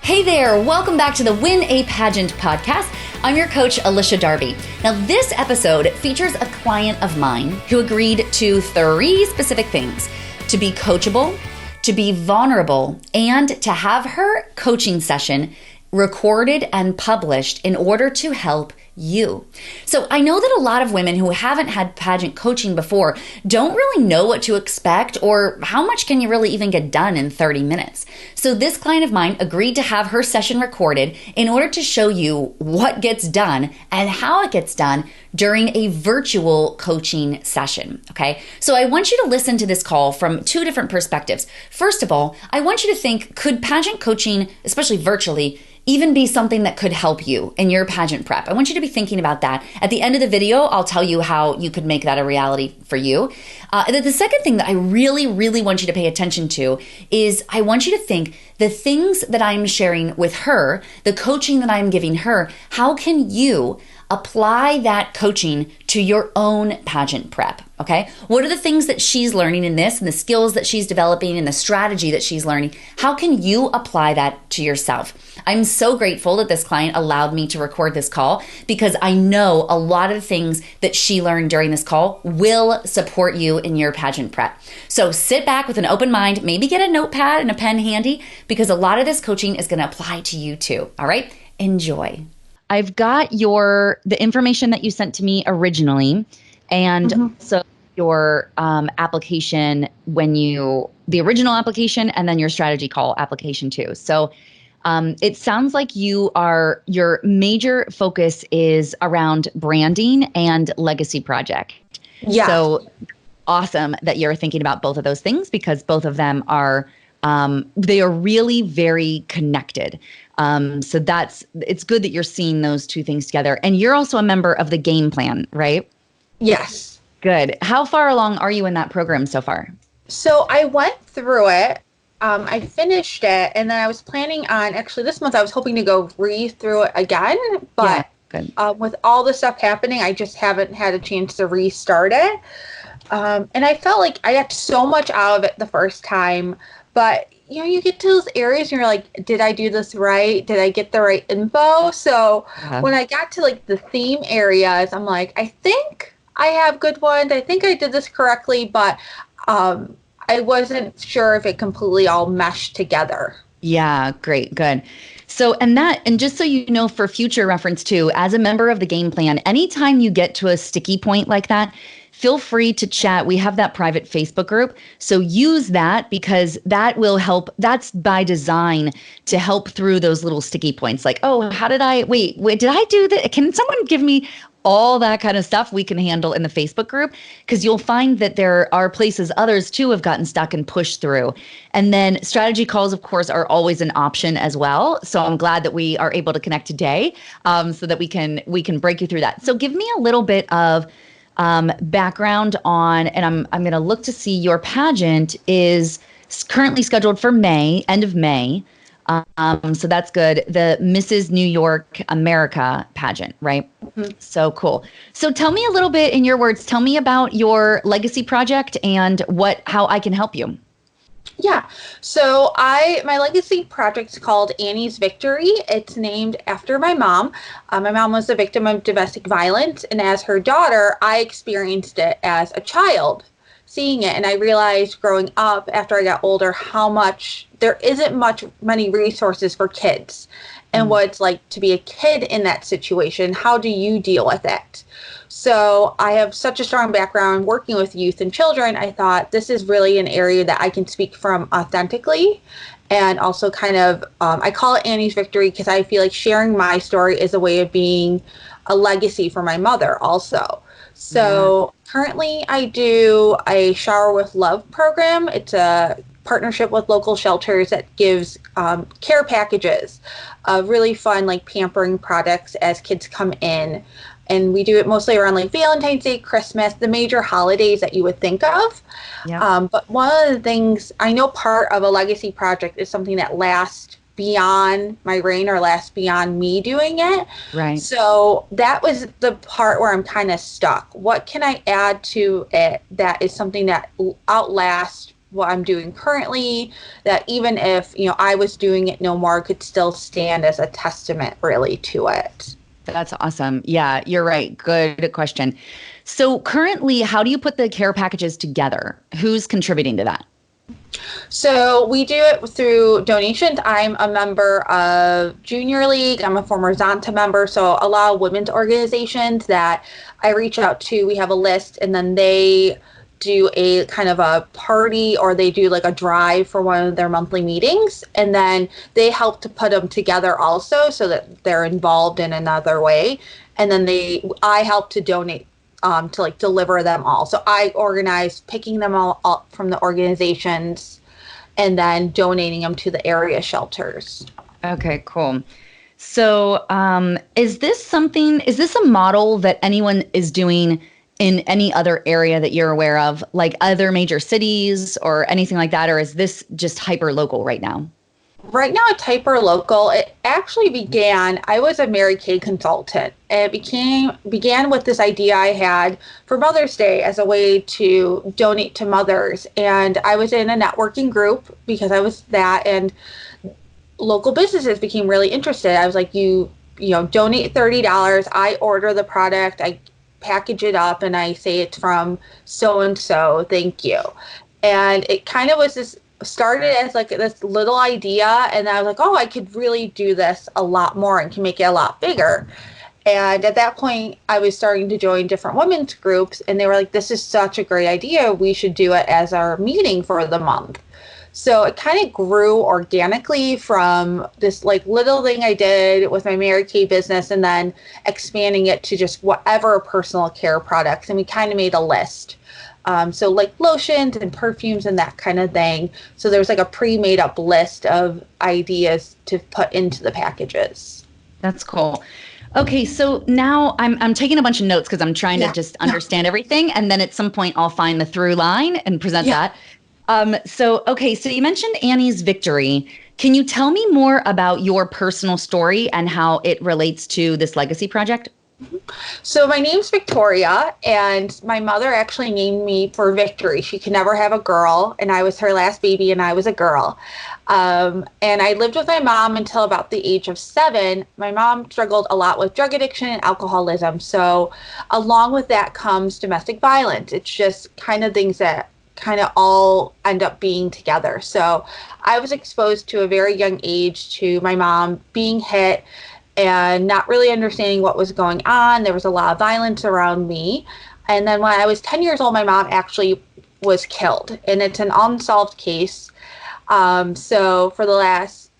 Hey there, welcome back to the Win a Pageant podcast. I'm your coach, Alicia Darby. Now, this episode features a client of mine who agreed to 3 specific things: to be coachable, to be vulnerable, and to have her coaching session recorded and published in order to help you. So I know that a lot of women who haven't had pageant coaching before don't really know what to expect or how much can you really even get done in 30 minutes. So this client of mine agreed to have her session recorded in order to show you what gets done and how it gets done during a virtual coaching session. Okay, so I want you to listen to this call from 2 different perspectives. First of all, I want you to think, could pageant coaching, especially virtually, even be something that could help you in your pageant prep? I want you to be thinking about that. At the end of the video, I'll tell you how you could make that a reality for you. The second thing that I really want you to pay attention to is I want you to think the things that I'm sharing with her, the coaching that I'm giving her, how can you apply that coaching to your own pageant prep, okay? What are the things that she's learning in this and the skills that she's developing and the strategy that she's learning? How can you apply that to yourself? I'm so grateful that this client allowed me to record this call because I know a lot of the things that she learned during this call will support you in your pageant prep. So sit back with an open mind, maybe get a notepad and a pen handy because a lot of this coaching is going to apply to you too, all right? Enjoy. I've got the information that you sent to me originally, and so your application the original application, and then your strategy call application too. So it sounds like your major focus is around branding and legacy project. Yeah. So awesome that you're thinking about both of those things because both of them are they are really very connected. So it's good that you're seeing those 2 things together. And you're also a member of the game plan, right? Yes. Good. How far along are you in that program so far? So I went through it. I finished it. And then I was planning on, actually this month, I was hoping to go read through it again. But with all the stuff happening, I just haven't had a chance to restart it. And I felt like I got so much out of it the first time. But you get to those areas and you're like, did I do this right? Did I get the right info? So when I got to like the theme areas, I'm like, I think I have good ones. I think I did this correctly, but I wasn't sure if it completely all meshed together. Yeah, great, good. So, and just so you know, for future reference too, as a member of the game plan, anytime you get to a sticky point like that, feel free to chat. We have that private Facebook group. So use that because that will help. That's by design to help through those little sticky points. Like, oh, how did wait, did I do that? Can someone give me all that kind of stuff we can handle in the Facebook group? Because you'll find that there are places others too have gotten stuck and pushed through. And then strategy calls, of course, are always an option as well. So I'm glad that we are able to connect today so that we can break you through that. So give me a little bit of background on, and I'm going to look to see your pageant is currently scheduled for end of May. So that's good. The Mrs. New York America pageant, right? Mm-hmm. So cool. So tell me a little bit in your words, tell me about your legacy project and how I can help you. Yeah. So my legacy project is called Annie's Victory. It's named after my mom. My mom was a victim of domestic violence, and as her daughter, I experienced it as a child, seeing it. And I realized growing up after I got older how much there isn't many resources for kids and what it's like to be a kid in that situation. How do you deal with it? So I have such a strong background working with youth and children. I thought this is really an area that I can speak from authentically and also kind of, I call it Annie's Victory because I feel like sharing my story is a way of being a legacy for my mother also. So currently I do a Shower with Love program. It's a partnership with local shelters that gives care packages of really fun like pampering products as kids come in. And we do it mostly around like Valentine's Day, Christmas, the major holidays that you would think of. Yep. But one of the things, I know part of a legacy project is something that lasts beyond my reign or lasts beyond me doing it. Right. So that was the part where I'm kind of stuck. What can I add to it that is something that outlasts what I'm doing currently, that even if, I was doing it no more, could still stand as a testament really to it. That's awesome. Yeah, you're right. Good question. So currently, how do you put the care packages together? Who's contributing to that? So we do it through donations. I'm a member of Junior League. I'm a former Zonta member. So a lot of women's organizations that I reach out to, we have a list, and then they do a kind of a party, or they do like a drive for one of their monthly meetings, and then they help to put them together also, so that they're involved in another way. And then I help to donate, to like deliver them all. So I organize picking them all up from the organizations and then donating them to the area shelters. Okay, cool. So, is this a model that anyone is doing in any other area that you're aware of, like other major cities or anything like that? Or is this just hyper local right now? Right now it's hyper local. It actually I was a Mary Kay consultant, and it began with this idea I had for Mother's Day as a way to donate to mothers. And I was in a networking group because I was that, and local businesses became really interested. I was like, donate $30. I order the product, I package it up, and I say it's from so and so. Thank you. And it kind of was this started as like this little idea, and I was like, oh, I could really do this a lot more and can make it a lot bigger. And at that point, I was starting to join different women's groups, and they were like, this is such a great idea. We should do it as our meeting for the month. So it kind of grew organically from this like little thing I did with my Mary Kay business, and then expanding it to just whatever personal care products. And we kind of made a list. So like lotions and perfumes and that kind of thing. So there was like a pre-made up list of ideas to put into the packages. That's cool. Okay, so now I'm taking a bunch of notes because I'm trying to just understand everything, and then at some point I'll find the through line and present that. So you mentioned Annie's Victory. Can you tell me more about your personal story and how it relates to this legacy project? So my name's Victoria, and my mother actually named me for Victory. She could never have a girl, and I was her last baby, and I was a girl. And I lived with my mom until about the age of 7. My mom struggled a lot with drug addiction and alcoholism. So along with that comes domestic violence. It's just kind of things that kind of all end up being together. So I was exposed to a very young age to my mom being hit and not really understanding what was going on. There was a lot of violence around me. And then when I was 10 years old, my mom actually was killed, and it's an unsolved case. And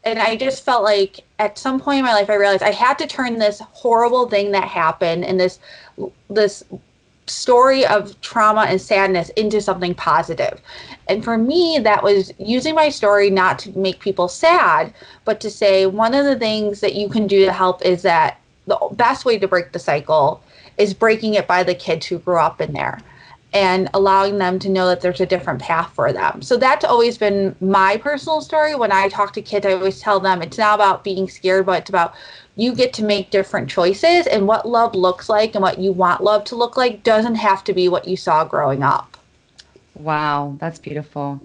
I just felt like at some point in my life, I realized I had to turn this horrible thing that happened and this story of trauma and sadness into something positive. And for me, that was using my story not to make people sad, but to say one of the things that you can do to help is that the best way to break the cycle is breaking it by the kids who grew up in there and allowing them to know that there's a different path for them. So that's always been my personal story. When I talk to kids, I always tell them it's not about being scared, but it's about you get to make different choices, and what love looks like and what you want love to look like doesn't have to be what you saw growing up. Wow, that's beautiful.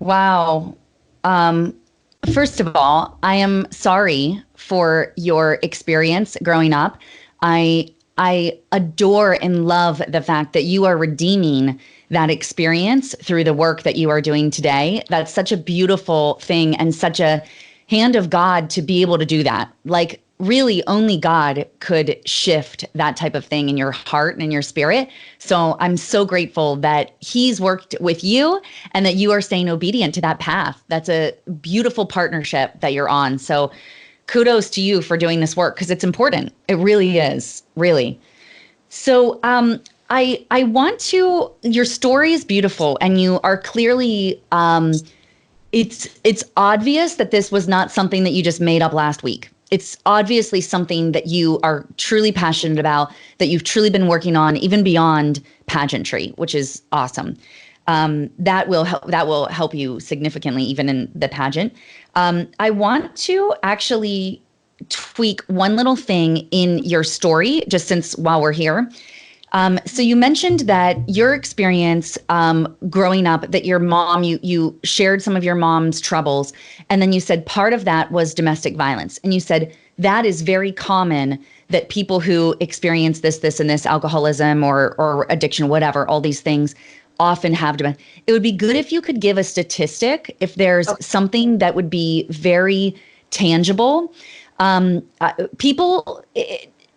Wow. First of all, I am sorry for your experience growing up. I adore and love the fact that you are redeeming that experience through the work that you are doing today. That's such a beautiful thing and such a hand of God to be able to do that. Like, really, only God could shift that type of thing in your heart and in your spirit. So I'm so grateful that He's worked with you and that you are staying obedient to that path. That's a beautiful partnership that you're on. So kudos to you for doing this work, because it's important. It really is, really. So I want to, your story is beautiful, and you are clearly, it's obvious that this was not something that you just made up last week. It's obviously something that you are truly passionate about, that you've truly been working on, even beyond pageantry, which is awesome. That will help you significantly, even in the pageant. I want to actually tweak one little thing in your story, just since while we're here. So you mentioned that your experience growing up, that your mom, you shared some of your mom's troubles, and then you said part of that was domestic violence. And you said that is very common, that people who experience this, and this, alcoholism or addiction, whatever, all these things, often have domestic. It would be good if you could give a statistic, if there's something that would be very tangible. People.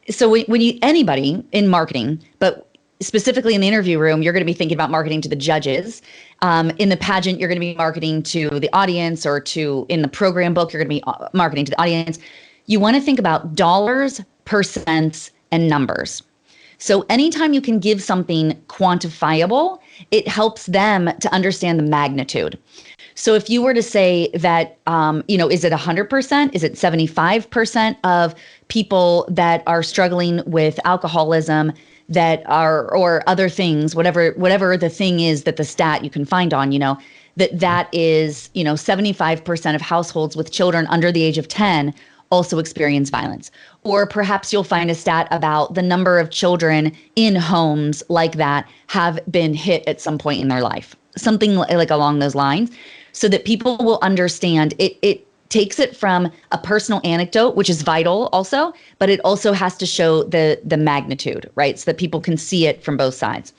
So when you, anybody in marketing, but specifically in the interview room, you're going to be thinking about marketing to the judges. In the pageant, you're going to be marketing to the audience, or in the program book, you're going to be marketing to the audience. You want to think about dollars, percents, and numbers. So anytime you can give something quantifiable, it helps them to understand the magnitude. So if you were to say that, is it 100%? Is it 75% of people that are struggling with alcoholism or other things, whatever the thing is that the stat you can find on, that is, 75% of households with children under the age of 10 also experience violence. Or perhaps you'll find a stat about the number of children in homes like that have been hit at some point in their life, something like along those lines, so that people will understand it takes it from a personal anecdote, which is vital also, but it also has to show the magnitude, right? So that people can see it from both sides.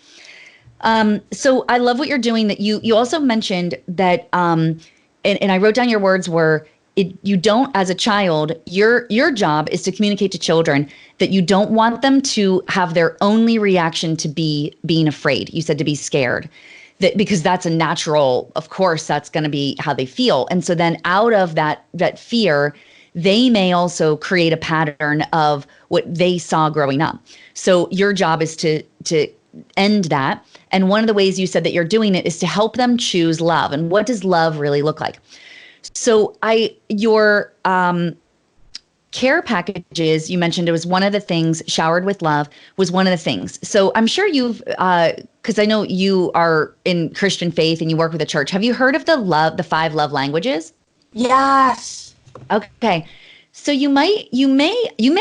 So I love what you're doing. That you also mentioned that, and I wrote down your words were, you don't, as a child, your job is to communicate to children that you don't want them to have their only reaction to being afraid. You said to be scared. That because that's a natural, of course, that's going to be how they feel. And so then out of that fear, they may also create a pattern of what they saw growing up. So your job is to end that. And one of the ways you said that you're doing it is to help them choose love. And what does love really look like? So your care packages, you mentioned it was one of the things, Showered with Love was one of the things. So I'm sure you've, because I know you are in Christian faith and you work with a church. Have you heard of the 5 love languages? Yes. Okay. So you may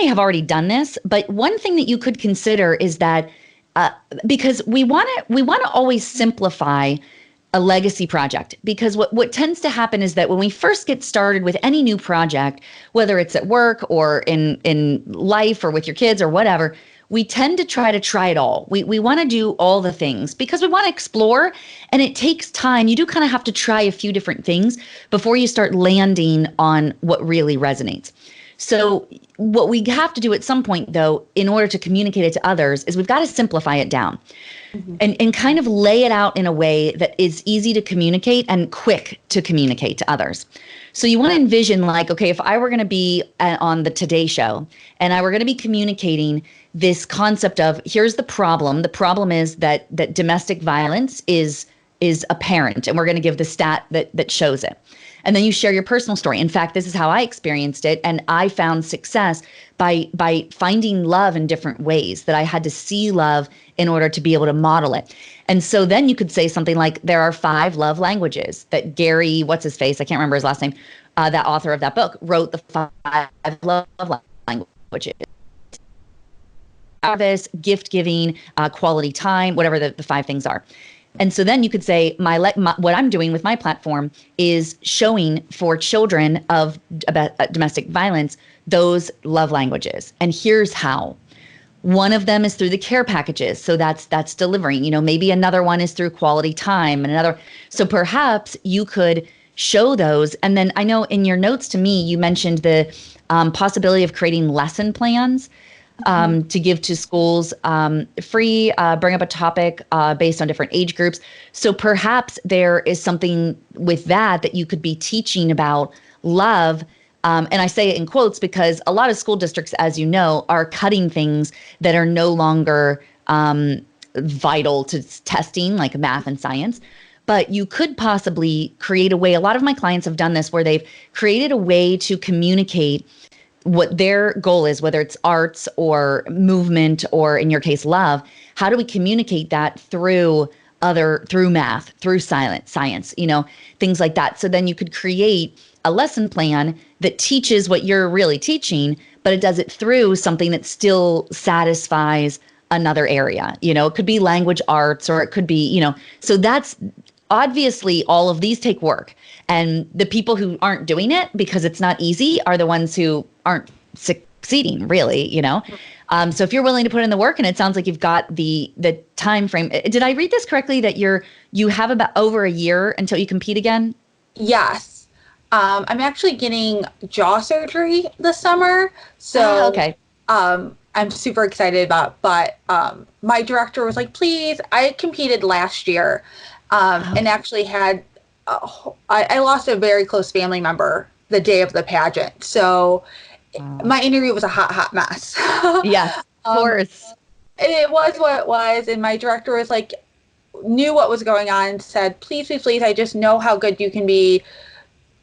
have already done this, but one thing that you could consider is that, because we want to always simplify a legacy project, because what tends to happen is that when we first get started with any new project, whether it's at work or in life or with your kids or whatever, we tend to try it all. We want to do all the things because we want to explore, and it takes time. You do kind of have to try a few different things before you start landing on what really resonates. So what we have to do at some point, though, in order to communicate it to others, is we've got to simplify it down. Mm-hmm. and kind of lay it out in a way that is easy to communicate and quick to communicate to others. So you want to envision, like, okay, if I were going to be on the Today Show and I were going to be communicating this concept of, here's the problem. The problem is that domestic violence is apparent, and we're going to give the stat that shows it. And then you share your personal story. In fact, this is how I experienced it. And I found success by finding love in different ways, that I had to see love in order to be able to model it. And so then you could say something like, there are 5 love languages that Gary, what's his face, I can't remember his last name, that author of that book, wrote the 5 love languages. Service, gift giving, quality time, whatever the 5 things are. And so then you could say, what I'm doing with my platform is showing for children of domestic violence those love languages. And here's how. One of them is through the care packages. So that's delivering. Maybe another one is through quality time, and another. So perhaps you could show those. And then I know in your notes to me, you mentioned the possibility of creating lesson plans. To give to schools free, bring up a topic based on different age groups. So perhaps there is something with that you could be teaching about love. And I say it in quotes because a lot of school districts, as you know, are cutting things that are no longer vital to testing, like math and science. But you could possibly create a way. A lot of my clients have done this, where they've created a way to communicate what their goal is, whether it's arts or movement, or in your case, love. How do we communicate that through math, through science, things like that. So then you could create a lesson plan that teaches what you're really teaching, but it does it through something that still satisfies another area. It could be language arts, or it could be, so that's obviously all of these take work. And the people who aren't doing it because it's not easy are the ones who aren't succeeding, really. So if you're willing to put in the work, and it sounds like you've got the time frame. Did I read this correctly that you have about over a year until you compete again? Yes. I'm actually getting jaw surgery this summer. So okay. I'm super excited about, but my director was like, please, I competed last year and actually had, I lost a very close family member the day of the pageant. So my interview was a hot mess. Yes, of course. It was what it was. And my director was like, knew what was going on and said, please, please, please, I just know how good you can be.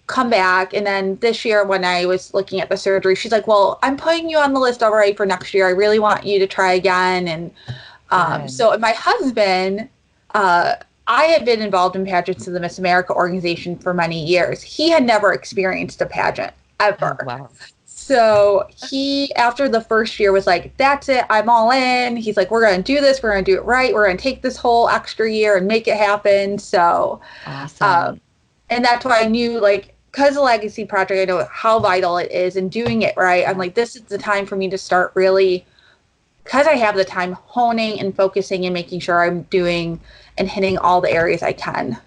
Come back. And then this year when I was looking at the surgery, she's like, well, I'm putting you on the list already for next year. I really want you to try again. And so my husband, I had been involved in pageants in the Miss America organization for many years. He had never experienced a pageant ever. Oh, wow. So he, after the first year, was like, that's it, I'm all in. He's like, we're going to do this. We're going to do it right. We're going to take this whole extra year and make it happen. So, awesome. And that's why I knew, like, because the Legacy Project, I know how vital it is, and doing it right. I'm like, this is the time for me to start really, because I have the time, honing and focusing and making sure I'm doing and hitting all the areas I can.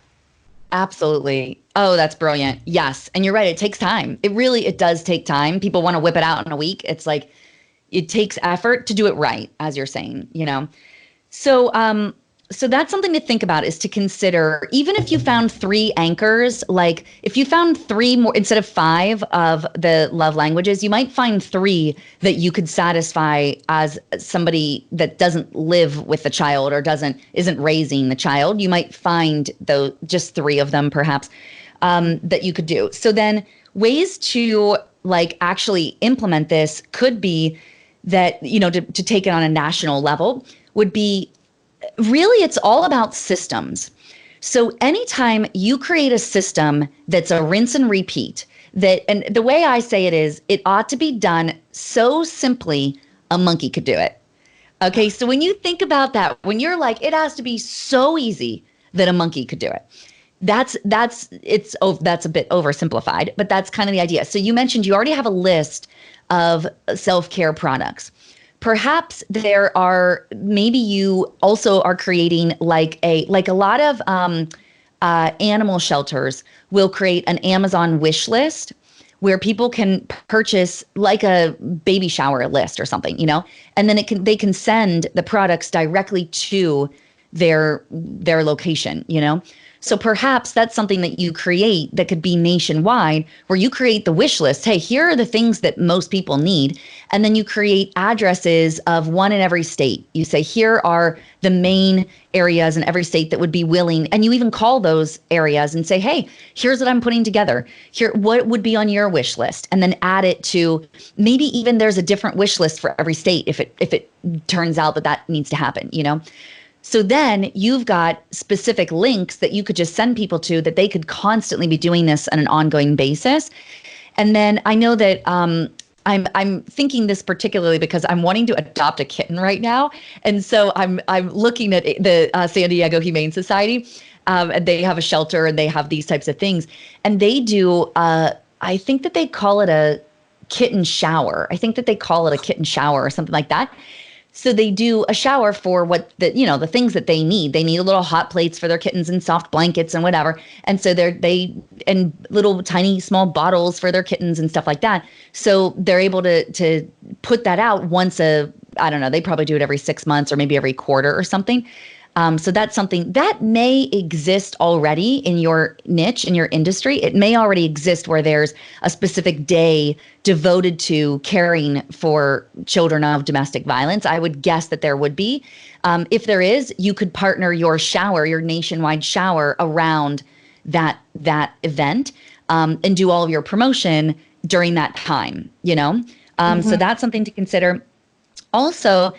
Absolutely. Oh, that's brilliant. Yes. And you're right. It takes time. It does take time. People want to whip it out in a week. It's like, it takes effort to do it right, as you're saying, So that's something to think about, is to consider, even if you found 3 anchors, like if you found 3 more instead of 5 of the love languages, you might find 3 that you could satisfy as somebody that doesn't live with the child or isn't raising the child. You might find just 3 of them perhaps that you could do. So then ways to like actually implement this could be that, to take it on a national level would be, really, it's all about systems. So anytime you create a system that's a rinse and repeat, and the way I say it is, it ought to be done so simply a monkey could do it. Okay, so when you think about that, when you're like, it has to be so easy that a monkey could do it. That's a bit oversimplified, but that's kind of the idea. So you mentioned you already have a list of self-care products. Perhaps maybe you also are creating like a lot of animal shelters will create an Amazon wish list where people can purchase like a baby shower list or something, and then they can send the products directly to their location, So perhaps that's something that you create that could be nationwide, where you create the wish list. Hey, here are the things that most people need. And then you create addresses of one in every state. You say, here are the main areas in every state that would be willing. And you even call those areas and say, hey, here's what I'm putting together. Here, what would be on your wish list? And then add it to, maybe even there's a different wish list for every state if it turns out that needs to happen, So then you've got specific links that you could just send people to, that they could constantly be doing this on an ongoing basis. And then I know that I'm thinking this particularly because I'm wanting to adopt a kitten right now. And so I'm looking at the San Diego Humane Society, and they have a shelter and they have these types of things. And they do, I think that they call it a kitten shower. I think that they call it a kitten shower or something like that. So they do a shower for the things that they need. They need little hot plates for their kittens and soft blankets and whatever. And so and little tiny small bottles for their kittens and stuff like that. So they're able to put that out once they probably do it every 6 months or maybe every quarter or something. So that's something that may exist already in your niche, in your industry. It may already exist where there's a specific day devoted to caring for children of domestic violence. I would guess that there would be. If there is, you could partner your nationwide shower around that event, and do all of your promotion during that time, So that's something to consider. Also,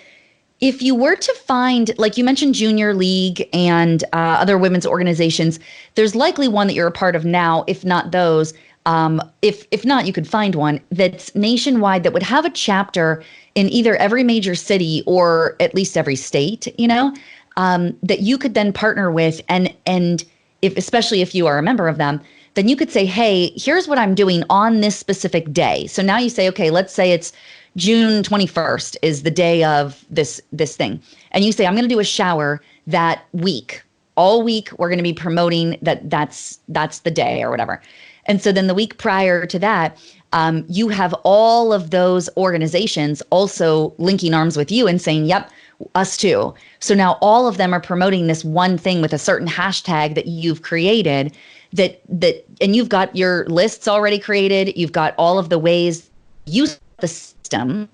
if you were to find, like you mentioned, Junior League and other women's organizations, there's likely one that you're a part of now, if not those. If not, you could find one that's nationwide that would have a chapter in either every major city or at least every state, that you could then partner with. And if, especially if you are a member of them, then you could say, hey, here's what I'm doing on this specific day. So now you say, okay, let's say it's June 21st is the day of this thing. And you say, I'm going to do a shower that week. All week, we're going to be promoting that's the day or whatever. And so then the week prior to that, you have all of those organizations also linking arms with you and saying, yep, us too. So now all of them are promoting this one thing with a certain hashtag that you've created and you've got your lists already created. You've got all of the ways you use the system.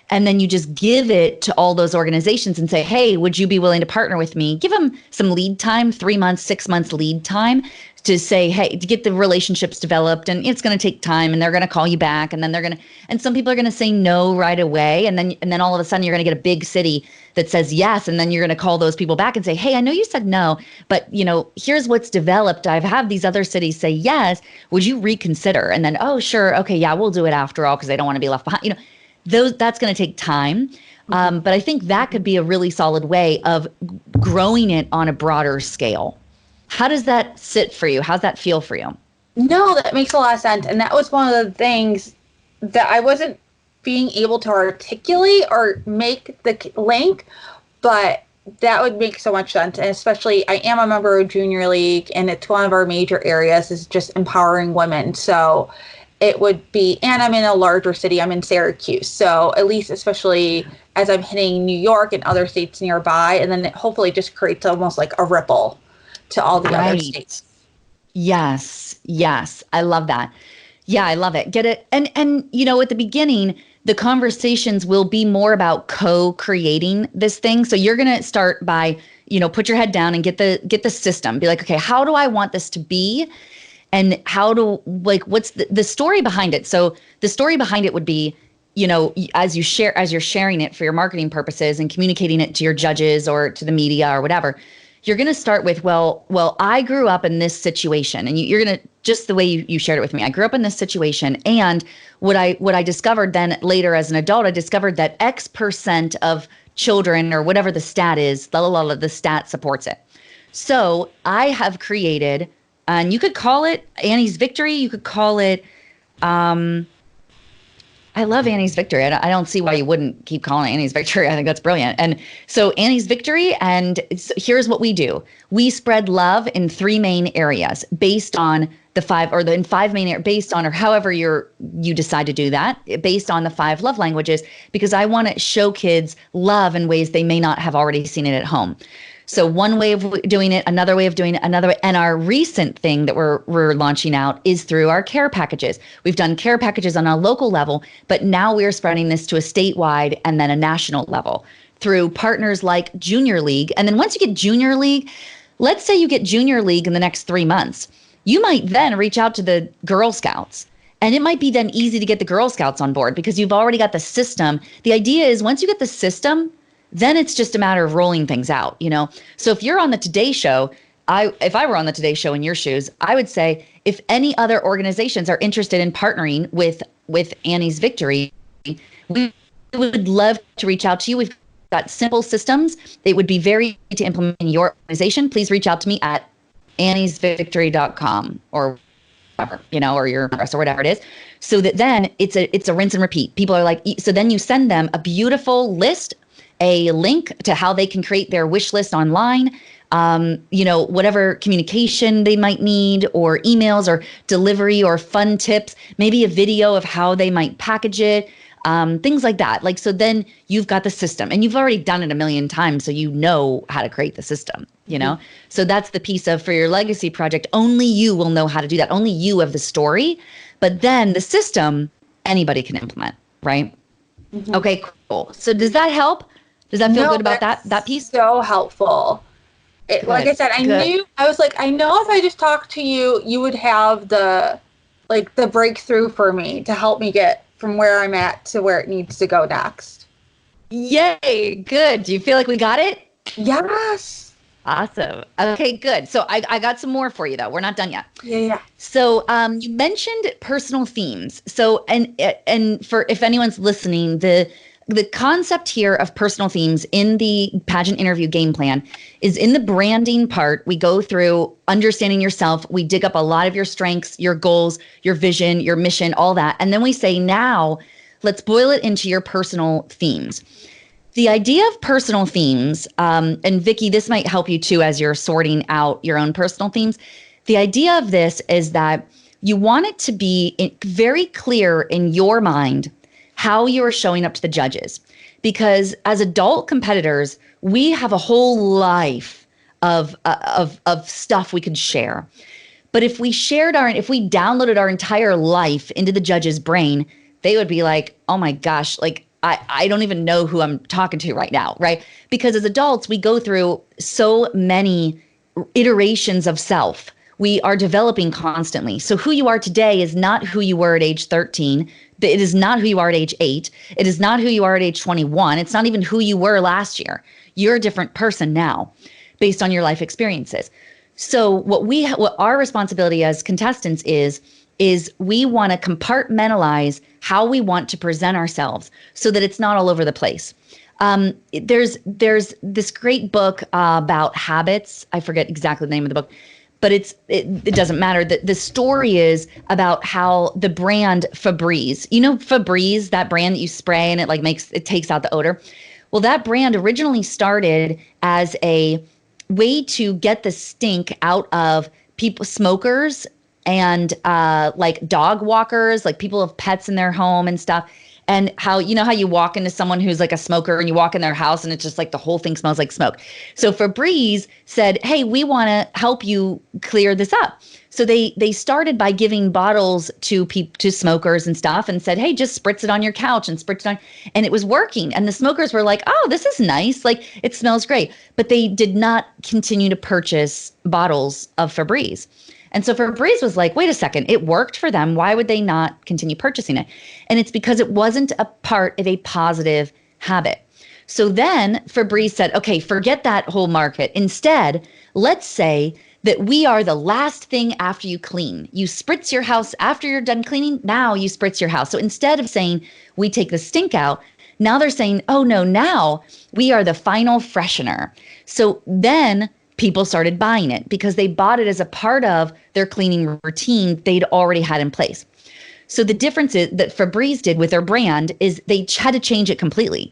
And then you just give it to all those organizations and say, hey, would you be willing to partner with me? Give them some lead time, 3 months, 6 months lead time to say, hey, to get the relationships developed. And it's going to take time and they're going to call you back. And then and some people are going to say no right away. And then all of a sudden you're going to get a big city that says yes. And then you're going to call those people back and say, hey, I know you said no, but here's what's developed. I've had these other cities say yes. Would you reconsider? And then, oh, sure. Okay. Yeah, we'll do it after all because they don't want to be left behind. That's going to take time. But I think that could be a really solid way of growing it on a broader scale. How does that sit for you? How's that feel for you? No, that makes a lot of sense. And that was one of the things that I wasn't being able to articulate or make the link, but that would make so much sense. And especially, I am a member of Junior League, and it's one of our major areas is just empowering women. So it would be, and I'm in a larger city, I'm in Syracuse. So at least, especially as I'm hitting New York and other states nearby, and then it hopefully just creates almost like a ripple to all the other states. Yes. I love that. Yeah, I love it. Get it. And at the beginning, the conversations will be more about co-creating this thing. So you're going to start by, put your head down and get the system. Be like, okay, how do I want this to be? And what's the story behind it? So the story behind it would be, as you're sharing it for your marketing purposes and communicating it to your judges or to the media or whatever, you're going to start with, well, I grew up in this situation, and you're going to, just the way you shared it with me, I grew up in this situation. And what I discovered then later as an adult, I discovered that X% of children or whatever the stat is, the stat supports it. So I have created, and you could call it Annie's Victory. You could call it, I love Annie's Victory. I don't see why you wouldn't keep calling it Annie's Victory. I think that's brilliant. And so Annie's Victory, and here's what we do. We spread love in 3 main areas based on the 5, or in 5 main areas, based on, or however you decide to do that, based on the 5 love languages, because I want to show kids love in ways they may not have already seen it at home. So one way of doing it, another way of doing it, another way. And our recent thing that we're launching out is through our care packages. We've done care packages on a local level, but now we're spreading this to a statewide and then a national level through partners like Junior League. And then once you get Junior League, let's say you get Junior League in the next 3 months, you might then reach out to the Girl Scouts. And it might be then easy to get the Girl Scouts on board because you've already got the system. The idea is once you get the system, then it's just a matter of rolling things out, So if you're on the Today Show, if I were on the Today Show in your shoes, I would say if any other organizations are interested in partnering with Annie's Victory, we would love to reach out to you. We've got simple systems. It would be very easy to implement in your organization. Please reach out to me at anniesvictory.com or whatever, or your address or whatever it is. So that then it's a rinse and repeat. People are like, so then you send them a beautiful list, a link to how they can create their wish list online, whatever communication they might need, or emails or delivery or fun tips, maybe a video of how they might package it, things like that. So then you've got the system and you've already done it a million times. So you know how to create the system, Mm-hmm. So that's the piece of, for your legacy project, only you will know how to do that. Only you have the story, but then the system, anybody can implement, right? Mm-hmm. Okay, cool. So does that help? Does that feel good about that piece? So helpful. Like I said, I know if I just talked to you, you would have the breakthrough for me to help me get from where I'm at to where it needs to go next. Yay. Good. Do you feel like we got it? Yes. Awesome. Okay, good. So I got some more for you though. We're not done yet. Yeah. So you mentioned personal themes. So and for if anyone's listening, the concept here of personal themes in the pageant interview game plan is in the branding part. We go through understanding yourself. We dig up a lot of your strengths, your goals, your vision, your mission, all that. And then we say, now let's boil it into your personal themes. The idea of personal themes, and Vicky, this might help you too as you're sorting out your own personal themes. The idea of this is that you want it to be very clear in your mind how you are showing up to the judges. Because as adult competitors, we have a whole life of stuff we could share. But if we downloaded our entire life into the judge's brain, they would be like, oh my gosh, like I don't even know who I'm talking to right now, right? Because as adults, we go through so many iterations of self. We are developing constantly. So who you are today is not who you were at age 13. It is not who you are at age 8. It is not who you are at age 21. It's not even who you were last year. You're a different person now based on your life experiences. So what our responsibility as contestants is we want to compartmentalize how we want to present ourselves so that it's not all over the place. There's this great book about habits. I forget exactly the name of the book, but it doesn't matter. The story is about how the brand Febreze, Febreze, that brand that you spray and it takes out the odor. Well, that brand originally started as a way to get the stink out of smokers and like dog walkers, like people have pets in their home and stuff. And how you walk into someone who's like a smoker and you walk in their house and it's just like the whole thing smells like smoke. So Febreze said, hey, we want to help you clear this up. So they started by giving bottles to smokers and stuff and said, hey, just spritz it on your couch and spritz it on. And it was working. And the smokers were like, oh, this is nice. Like it smells great. But they did not continue to purchase bottles of Febreze. And so Febreze was like, wait a second, it worked for them. Why would they not continue purchasing it? And it's because it wasn't a part of a positive habit. So then Febreze said, okay, forget that whole market. Instead, let's say that we are the last thing after you clean. You spritz your house after you're done cleaning. Now you spritz your house. So instead of saying we take the stink out, now they're saying, oh no, now we are the final freshener. So then people started buying it because they bought it as a part of their cleaning routine they'd already had in place. So the difference is that Febreze did with their brand is they had to change it completely.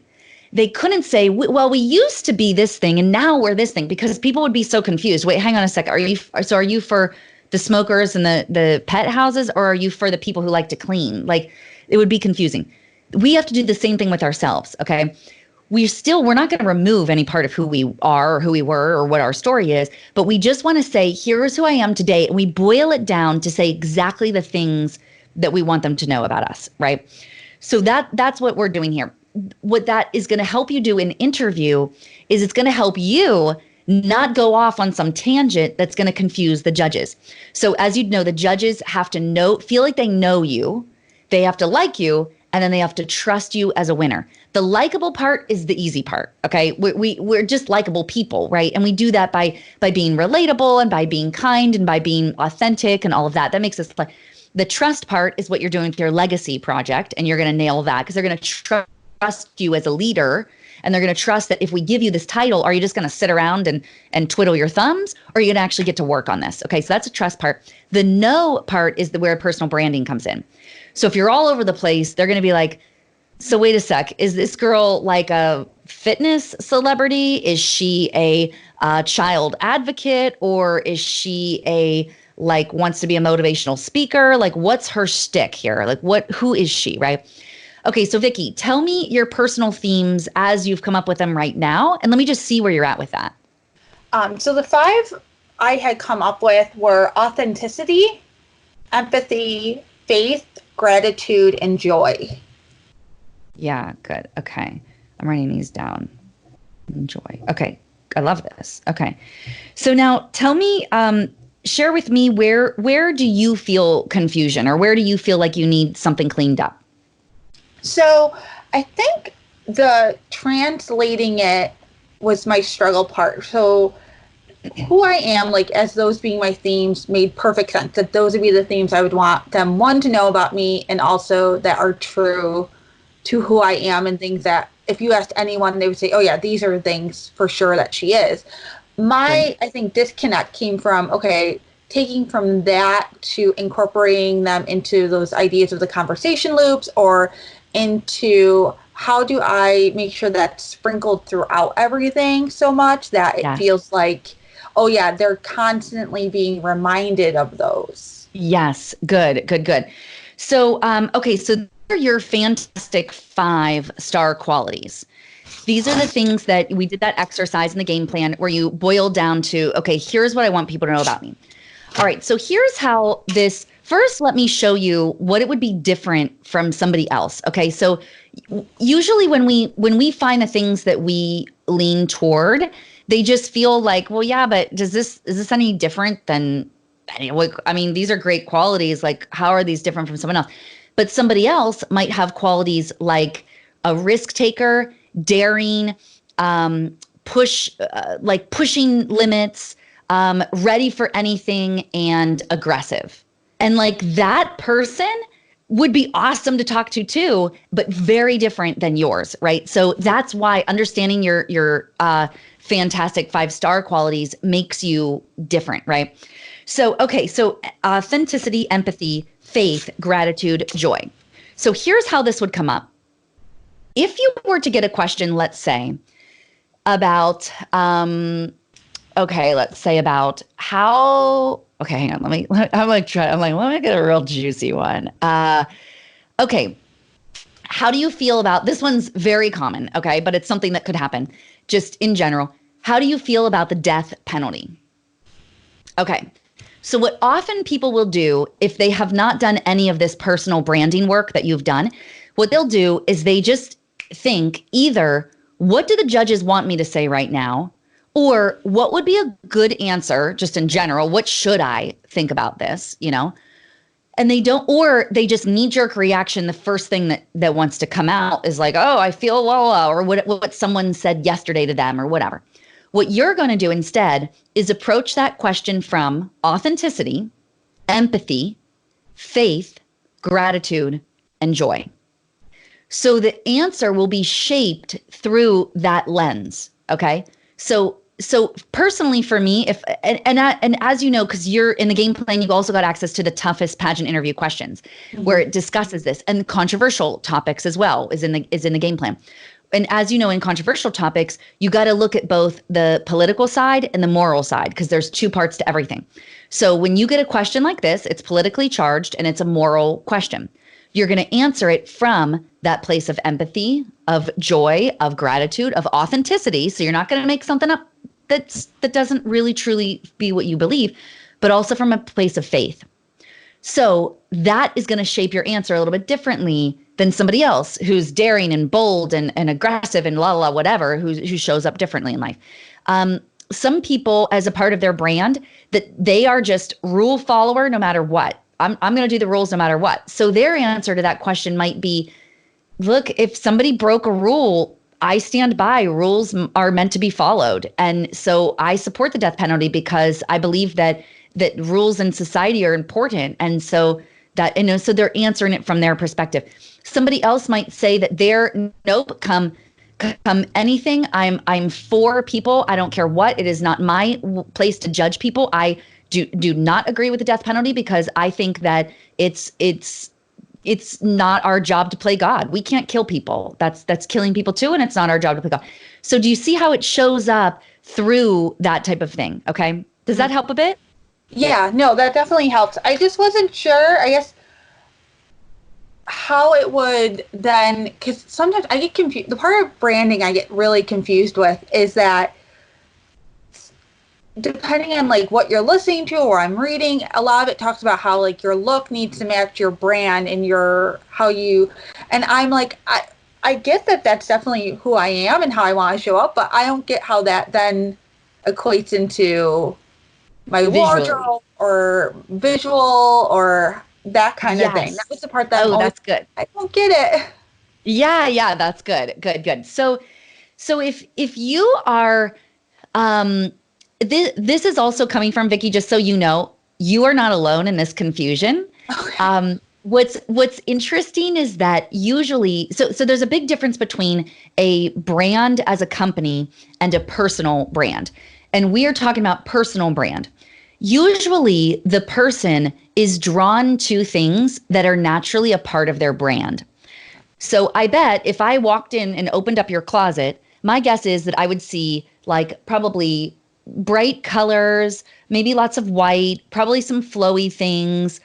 They couldn't say, well, we used to be this thing and now we're this thing, because people would be so confused. Wait, hang on a second. Are you for the smokers and the pet houses, or are you for the people who like to clean? Like it would be confusing. We have to do the same thing with ourselves. Okay. We're not going to remove any part of who we are or who we were or what our story is, but we just want to say, here's who I am today. And we boil it down to say exactly the things that we want them to know about us, right? So that's what we're doing here. What that is going to help you do in interview is it's going to help you not go off on some tangent that's going to confuse the judges. So as you know, the judges have to feel like they know you, they have to like you, and then they have to trust you as a winner. The likable part is the easy part, okay? We're just likable people, right? And we do that by being relatable and by being kind and by being authentic and all of that. That makes us like the trust part is what you're doing with your legacy project, and you're going to nail that because they're going to trust you as a leader, and they're going to trust that if we give you this title, are you just going to sit around and twiddle your thumbs, or are you going to actually get to work on this? Okay, so that's a trust part. The know part is where personal branding comes in. So if you're all over the place, they're going to be like, so wait a sec, is this girl like a fitness celebrity? Is she a child advocate? Or is she wants to be a motivational speaker? Like, what's her shtick here? Like, who is she, right? Okay, so Vicky, tell me your personal themes as you've come up with them right now. And let me just see where you're at with that. So the 5 I had come up with were authenticity, empathy, faith, gratitude, and joy. Yeah, good. Okay. I'm writing these down. Enjoy. Okay. I love this. Okay. So now tell me, share with me where do you feel confusion, or where do you feel like you need something cleaned up? So I think the translating it was my struggle part. So who I am, like as those being my themes, made perfect sense. That those would be the themes I would want them, one, to know about me, and also that are true to who I am, and things that if you asked anyone, they would say, oh yeah, these are things for sure that she is. Right. My, I think, disconnect came from, okay, taking from that to incorporating them into those ideas of the conversation loops, or into how do I make sure that's sprinkled throughout everything so much that it Yes. feels like, oh yeah, they're constantly being reminded of those. Yes. Good. Good. Good. So, okay. So these are your fantastic 5-star qualities. These are the things that we did that exercise in the game plan where you boiled down to, okay, here's what I want people to know about me. All right. So here's how this first, let me show you what it would be different from somebody else. Okay. So usually when we find the things that we lean toward, they just feel like, well, yeah, but is this any different than, I mean, these are great qualities. Like, how are these different from someone else? But somebody else might have qualities like a risk taker, daring, like pushing limits, ready for anything, and aggressive. And like that person would be awesome to talk to too, but very different than yours, right? So that's why understanding your fantastic 5-star qualities makes you different, right? So okay, so authenticity, empathy, faith, gratitude, joy. So here's how this would come up. If you were to get a question, let's say, about okay, let's say about how, okay, hang on, let me get a real juicy one. Okay, how do you feel about, this one's very common, okay, but it's something that could happen just in general. How do you feel about the death penalty? Okay, so what often people will do if they have not done any of this personal branding work that you've done, what they'll do is they just think either, what do the judges want me to say right now? Or what would be a good answer just in general? What should I think about this? And they don't, or they just knee jerk reaction. The first thing that wants to come out is like, oh, I feel low, or what someone said yesterday to them or whatever. What you're going to do instead is approach that question from authenticity, empathy, faith, gratitude, and joy. So the answer will be shaped through that lens. Okay. So personally for me, if and as you know, because you're in the game plan, you've also got access to the toughest pageant interview questions, where it discusses this, and controversial topics as well is in the game plan. And as you know, in controversial topics, you got to look at both the political side and the moral side, because there's 2 parts to everything. So when you get a question like this, it's politically charged and it's a moral question. You're going to answer it from that place of empathy, of joy, of gratitude, of authenticity. So you're not going to make something up that doesn't really truly be what you believe, but also from a place of faith. So that is going to shape your answer a little bit differently than somebody else who's daring and bold and aggressive and whatever, who shows up differently in life. Some people, as a part of their brand, that they are just rule follower no matter what. I'm going to do the rules no matter what. So their answer to that question might be, look, if somebody broke a rule, I stand by. Rules are meant to be followed. And so I support the death penalty because I believe that rules in society are important. And so so they're answering it from their perspective. Somebody else might say that they're, nope, come anything. I'm for people. I don't care what. It is not my place to judge people. I do not agree with the death penalty because I think that it's not our job to play God. We can't kill people. That's killing people too, and it's not our job to play God. So do you see how it shows up through that type of thing? Okay. Does that help a bit? Yeah, no, that definitely helps. I just wasn't sure, I guess, how it would then, because sometimes I get confused. The part of branding I get really confused with is that depending on like what you're listening to or I'm reading, a lot of it talks about how like your look needs to match your brand and and I'm like, I get that that's definitely who I am and how I want to show up, but I don't get how that then equates into my Visually. wardrobe or visual or that kind of thing. That Yes. was the part that I'm Oh, always, that's good. I don't get it. Yeah, that's good. Good. So if you are this is also coming from Vicky, just so you know, you are not alone in this confusion. Okay. What's interesting is that usually, so there's a big difference between a brand as a company and a personal brand. And we are talking about personal brand. Usually the person is drawn to things that are naturally a part of their brand. So I bet if I walked in and opened up your closet, my guess is that I would see like probably bright colors, maybe lots of white, probably some flowy things,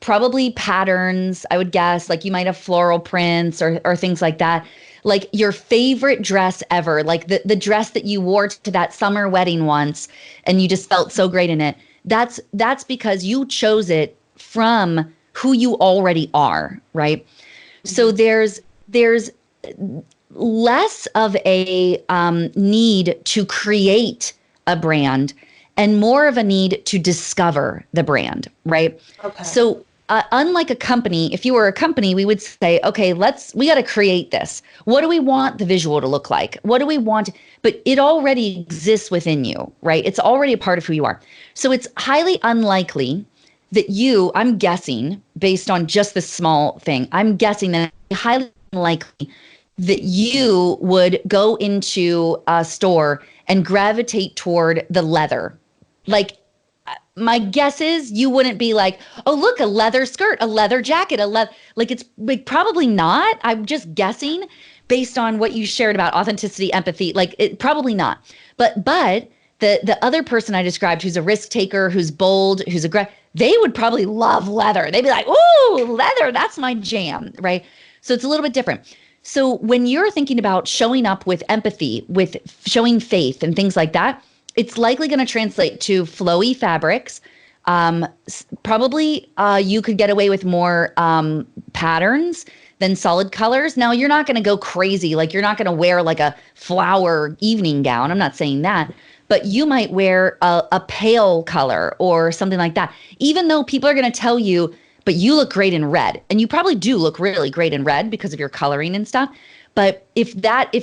probably patterns, I would guess. Like you might have floral prints or things like that. Like your favorite dress ever, like the dress that you wore to that summer wedding once and you just felt so great in it. That's because you chose it from who you already are, right? So there's less of a need to create a brand and more of a need to discover the brand, right? Okay. So unlike a company, if you were a company, we would say, okay, we got to create this. What do we want the visual to look like? What do we want? But it already exists within you, right? It's already a part of who you are. So it's highly unlikely that I'm guessing based on just this small thing, I'm guessing that it's highly unlikely that you would go into a store and gravitate toward the leather. Like my guess is you wouldn't be like, oh, look, a leather skirt, a leather jacket, like it's like probably not. I'm just guessing based on what you shared about authenticity, empathy, like it probably not. But the other person I described who's a risk taker, who's bold, who's aggressive, they would probably love leather. They'd be like, ooh, leather, that's my jam, right? So it's a little bit different. So when you're thinking about showing up with empathy, with showing faith and things like that, it's likely going to translate to flowy fabrics. Probably you could get away with more patterns than solid colors. Now, you're not going to go crazy. Like you're not going to wear like a flower evening gown. I'm not saying that. But you might wear a pale color or something like that, even though people are going to tell you, but you look great in red. And you probably do look really great in red because of your coloring and stuff. But if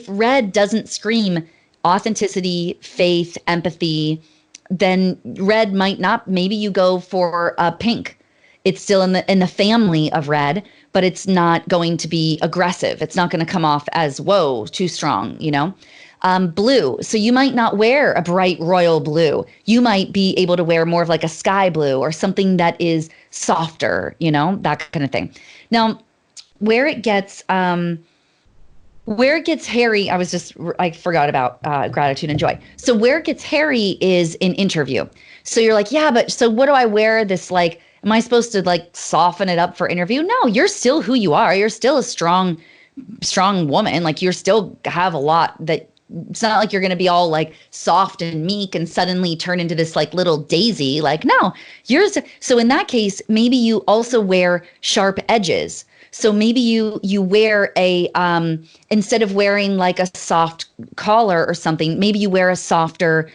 red doesn't scream authenticity, faith, empathy, then red might not. Maybe you go for pink. It's still in the family of red, but it's not going to be aggressive. It's not going to come off as, whoa, too strong, you know? Blue. So you might not wear a bright royal blue. You might be able to wear more of like a sky blue or something that is softer, you know, that kind of thing. Now, where it gets hairy, I forgot about gratitude and joy. So where it gets hairy is in interview. So you're like, yeah, but so what do I wear? This like, am I supposed to like soften it up for interview? No, you're still who you are. You're still a strong woman. Like you're still have a lot that it's not like you're going to be all like soft and meek and suddenly turn into this like little daisy. Like, no, so in that case, maybe you also wear sharp edges. So maybe you wear instead of wearing like a soft collar or something, maybe you wear a softer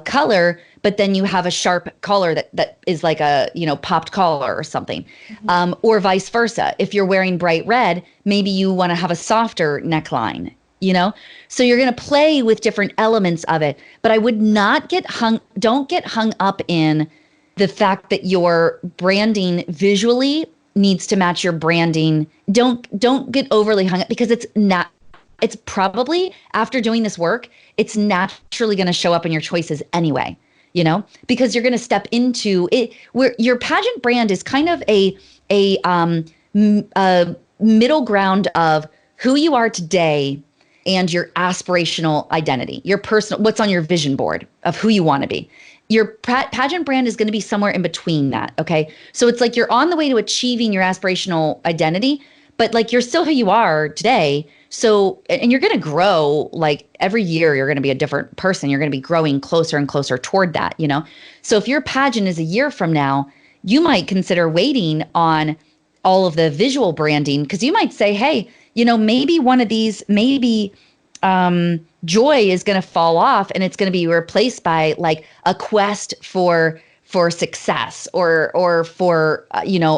color, but then you have a sharp collar that is like a, popped collar or something. Mm-hmm. Or vice versa. If you're wearing bright red, maybe you want to have a softer neckline. So you're going to play with different elements of it, but I would don't get hung up in the fact that your branding visually needs to match your branding. Don't get overly hung up because it's probably after doing this work, it's naturally going to show up in your choices anyway, because you're going to step into it where your pageant brand is kind of a middle ground of who you are today and your aspirational identity, your personal, what's on your vision board of who you want to be. Your pageant brand is going to be somewhere in between that. Okay. So it's like you're on the way to achieving your aspirational identity, but like you're still who you are today. So, and you're going to grow, like every year, you're going to be a different person. You're going to be growing closer and closer toward that, So if your pageant is a year from now, you might consider waiting on all of the visual branding because you might say, hey, maybe one of these, joy is going to fall off and it's going to be replaced by like a quest for success or for,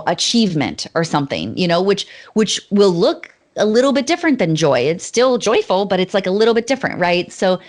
achievement or something, which will look a little bit different than joy. It's still joyful, but it's like a little bit different, right? So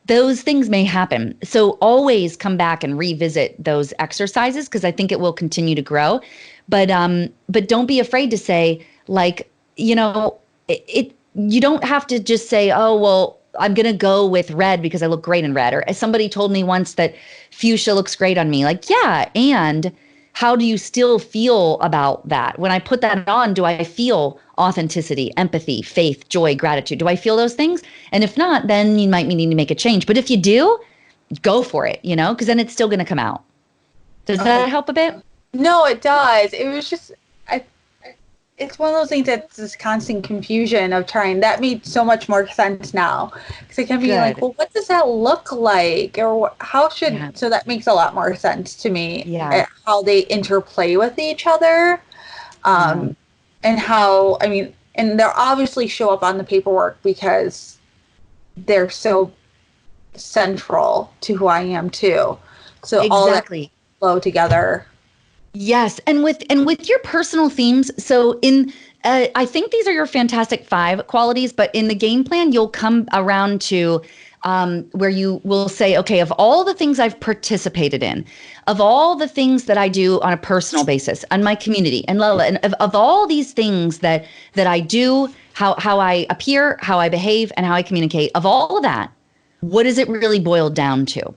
those things may happen. So always come back and revisit those exercises because I think it will continue to grow. But don't be afraid to say, like, you don't have to just say, oh, well, I'm going to go with red because I look great in red. Or as somebody told me once that fuchsia looks great on me. Like, yeah. And how do you still feel about that? When I put that on, do I feel authenticity, empathy, faith, joy, gratitude? Do I feel those things? And if not, then you might need to make a change. But if you do, go for it, because then it's still going to come out. Does that help a bit? No, it does. It was just, it's one of those things that's this constant confusion of trying. That made so much more sense now. Because I kept being like, well, what does that look like? Or how should, so that makes a lot more sense to me. Yeah. How they interplay with each other. And how, and they'll obviously show up on the paperwork because they're so central to who I am too. So all that flow together. Yes, and with your personal themes. So I think these are your fantastic 5 qualities, but in the game plan, you'll come around to where you will say, okay, of all the things I've participated in, of all the things that I do on a personal basis, on my community, and of all these things that I do, how I appear, how I behave, and how I communicate, of all of that, what does it really boil down to?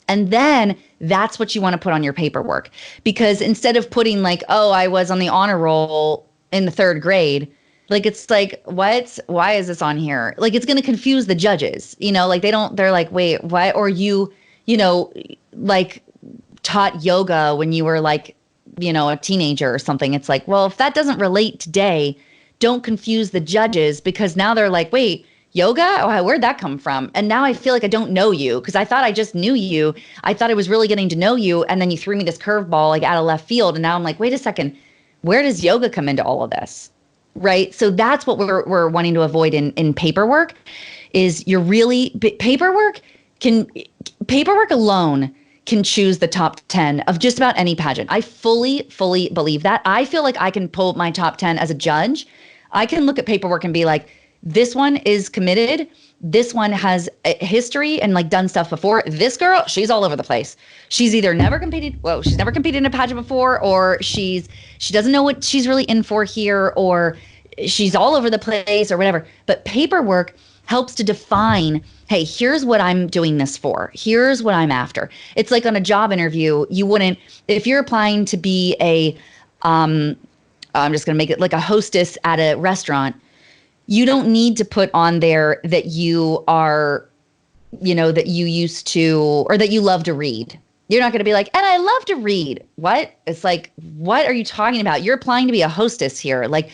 And then that's what you want to put on your paperwork. Because instead of putting like, oh, I was on the honor roll in the 3rd grade, like, it's like, what? Why is this on here? Like, it's going to confuse the judges, like they're like, wait, what? Or you like taught yoga when you were like, a teenager or something. It's like, well, if that doesn't relate today, don't confuse the judges because now they're like, wait, yoga? Oh, where'd that come from? And now I feel like I don't know you because I thought I just knew you. I thought I was really getting to know you. And then you threw me this curveball like out of left field. And now I'm like, wait a second, where does yoga come into all of this? Right? So that's what we're wanting to avoid in paperwork is paperwork alone can choose the top 10 of just about any pageant. I fully believe that. I feel like I can pull my top 10 as a judge. I can look at paperwork and be like, this one is committed. This one has a history and like done stuff before. This girl, she's all over the place. She's either never competed in a pageant before, or she doesn't know what she's really in for here, or she's all over the place or whatever. But paperwork helps to define, hey, here's what I'm doing this for. Here's what I'm after. It's like on a job interview, you wouldn't, if you're applying to be I'm just going to make it like a hostess at a restaurant, you don't need to put on there that you are, that you used to, or that you love to read. You're not going to be like, and I love to read. What? It's like, what are you talking about? You're applying to be a hostess here. Like,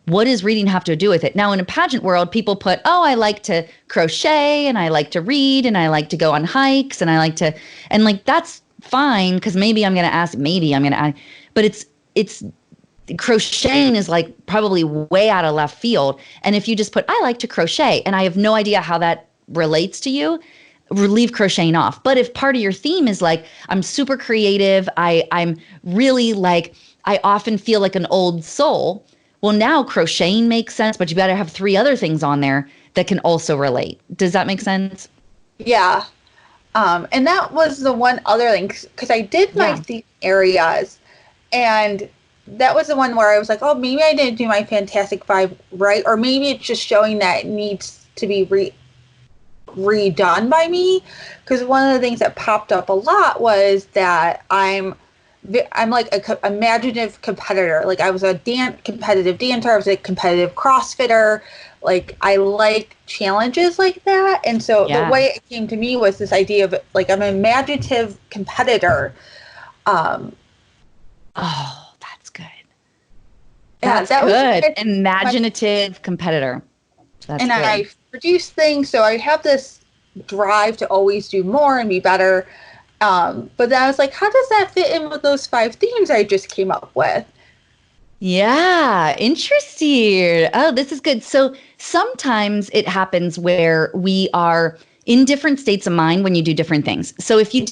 what does reading have to do with it? Now, in a pageant world, people put, oh, I like to crochet and I like to read and I like to go on hikes and I like to, and like, that's fine. Because maybe I'm going to ask, but it's, crocheting is like probably way out of left field. And if you just put, I like to crochet, and I have no idea how that relates to you, leave crocheting off. But if part of your theme is like, I'm super creative, I'm really like, I often feel like an old soul. Well, now crocheting makes sense, but you got to have 3 other things on there that can also relate. Does that make sense? Yeah. And that was the one other thing, because I did my theme areas, and that was the one where I was like, oh, maybe I didn't do my Fantastic 5 right, or maybe it's just showing that it needs to be redone by me. Because one of the things that popped up a lot was that I'm like a imaginative competitor. Like, I was a competitive dancer. I was a competitive CrossFitter. Like, I like challenges like that. And so the way it came to me was this idea of like, I'm an imaginative competitor. Oh, that's good. That's good. Imaginative competitor. That's and good. I produce things, so I have this drive to always do more and be better. But then I was like, how does that fit in with those 5 themes I just came up with? Yeah, interesting. Oh, this is good. So sometimes it happens where we are in different states of mind when you do different things. So if you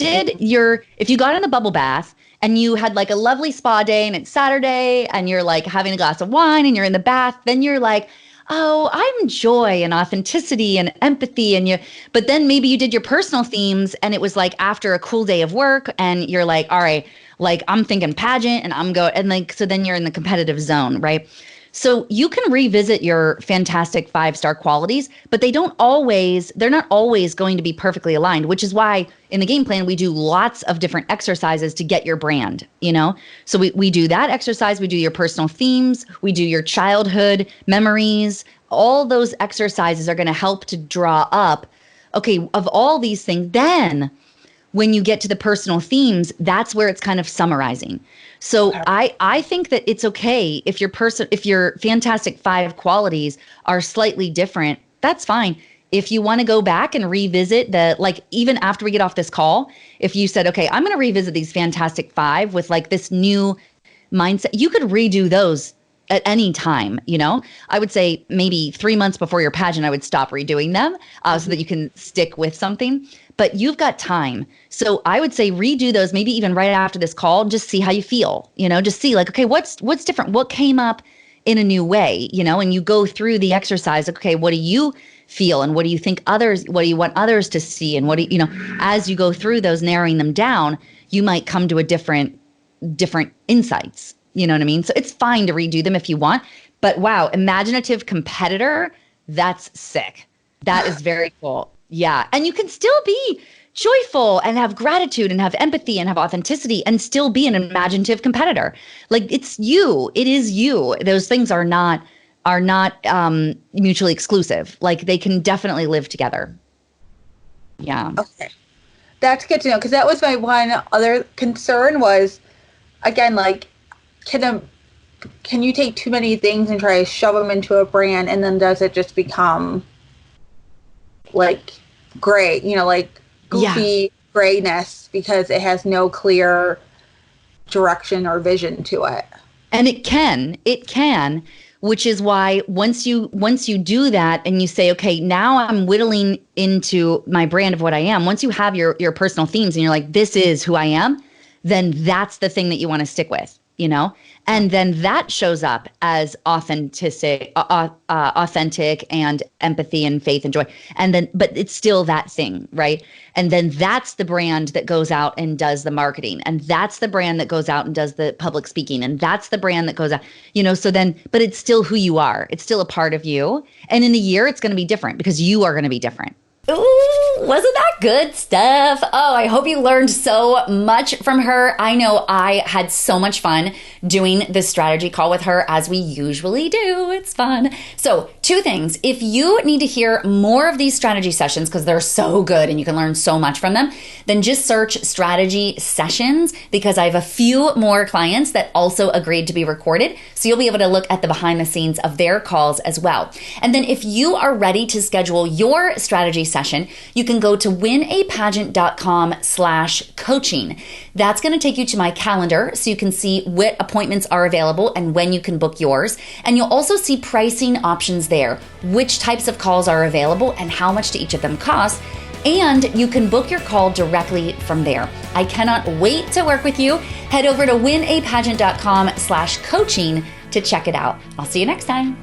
got in a bubble bath and you had like a lovely spa day and it's Saturday and you're like having a glass of wine and you're in the bath, then you're like, oh, I'm joy and authenticity and empathy. But then maybe you did your personal themes and it was like after a cool day of work and you're like, all right, like I'm thinking pageant and and like, so then you're in the competitive zone, right? So you can revisit your fantastic 5-star qualities, but they're not always going to be perfectly aligned, which is why in the game plan, we do lots of different exercises to get your brand, So we do that exercise, we do your personal themes, we do your childhood memories. All those exercises are going to help to draw up, okay, of all these things. Then when you get to the personal themes, that's where it's kind of summarizing. So Okay. I think that it's okay if your fantastic 5 qualities are slightly different, that's fine. If you want to go back and revisit even after we get off this call, if you said, okay, I'm going to revisit these fantastic 5 with like this new mindset, you could redo those at any time, I would say maybe 3 months before your pageant, I would stop redoing them so that you can stick with something. But you've got time. So I would say redo those maybe even right after this call, just see how you feel, just see like, okay, what's different? What came up in a new way, and you go through the exercise. Okay, what do you feel? And what do you want others to see? And as you go through those, narrowing them down, you might come to a different insights. You know what I mean? So it's fine to redo them if you want, but wow, imaginative competitor, that's sick. That is very cool. Yeah. And you can still be joyful and have gratitude and have empathy and have authenticity and still be an imaginative competitor. Like it is you. Those things are not mutually exclusive. Like they can definitely live together. Yeah. Okay. That's good to know, because that was my one other concern was, again, like, can you take too many things and try to shove them into a brand, and then does it just become like gray, like goofy grayness because it has no clear direction or vision to it? And it can, which is why once you do that and you say, okay, now I'm whittling into my brand of what I am. Once you have your personal themes and you're like, this is who I am, then that's the thing that you want to stick with, and then that shows up as authentic and empathy and faith and joy. And then, but it's still that thing, right? And then that's the brand that goes out and does the marketing. And that's the brand that goes out and does the public speaking. And that's the brand that goes out, so then, but it's still who you are. It's still a part of you. And in a year, it's going to be different because you are going to be different. Ooh, wasn't that good stuff? Oh, I hope you learned so much from her. I know I had so much fun doing this strategy call with her, as we usually do. It's fun. So 2 things. If you need to hear more of these strategy sessions, because they're so good and you can learn so much from them, then just search strategy sessions, because I have a few more clients that also agreed to be recorded. So you'll be able to look at the behind the scenes of their calls as well. And then if you are ready to schedule your strategy session, you can go to winapageant.com/coaching. That's going to take you to my calendar so you can see what appointments are available and when you can book yours. And you'll also see pricing options there, which types of calls are available and how much do each of them cost. And you can book your call directly from there. I cannot wait to work with you. Head over to winapageant.com/coaching to check it out. I'll see you next time.